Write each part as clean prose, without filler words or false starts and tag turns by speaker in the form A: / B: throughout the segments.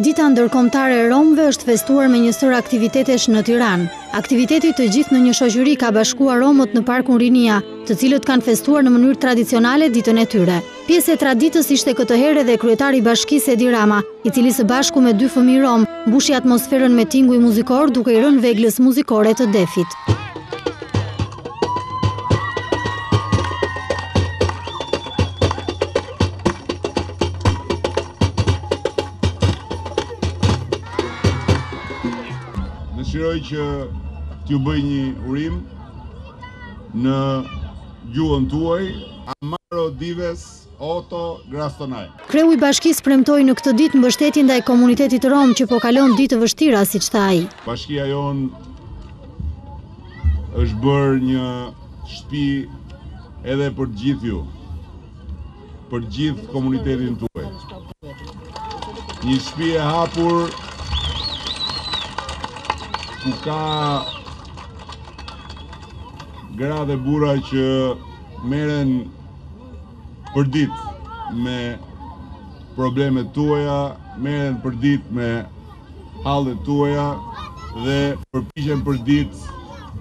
A: Dita ndërkombëtare e Romëve është festuar me një sër aktivitetesh në Tiranë. Aktiviteti Të gjithë në një shoqëri ka bashkuar Romët në Parkun Rinia, të cilët kanë festuar në mënyrë tradicionale ditën e tyre. Pjesë e traditës ishte këtë herë edhe kryetari i bashkisë Edi Rama, i cili së bashku me 2 fëmijë rom mbushi atmosferën me tinguj muzikor duke i rënë veglës muzikore të defit.
B: Dëshiroj që t'ju bëj një urim në gjuhën tuaj, Amaro Dives Oto Grastonaj.
A: Kreu i bashkisë premtoi në këtë ditë mbështetje ndaj komunitetit rom që po kalon ditë të vështira, siç tha ai.
B: Bashkia jon është bërë një shtëpi edhe për gjithë ju, për gjithë komunitetin tuaj. Një shtëpi e hapur ku ka gra dhe burra që merren për ditë me problemet tuaja, merren për ditë me hallet tuaja dhe përpiqen për ditë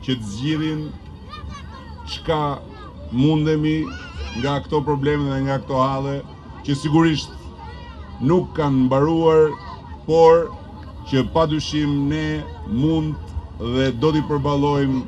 B: që të zgjidhin çka mundemi nga këto probleme dhe nga këto halle që sigurisht nuk kanë mbaruar, por që padyshim ne mund dhe do t'i përballojmë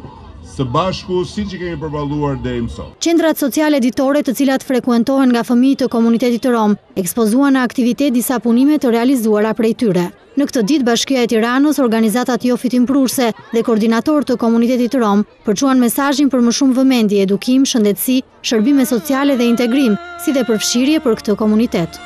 B: së bashku siç i kemi përballuar deri më sot.
A: Qendrat sociale ditore, të cilat frekuentohen nga fëmijët të komunitetit rom, ekspozuan në aktivitet disa punime të realizuara prej tyre. Në këtë ditë Bashkia e Tiranës, organizatat jo fitimprurse dhe koordinator të komunitetit rom përçuan mesazhin për më shumë vëmendje, edukim, shëndetësi, shërbime sociale dhe integrim, si dhe përfshirje për këtë komunitet.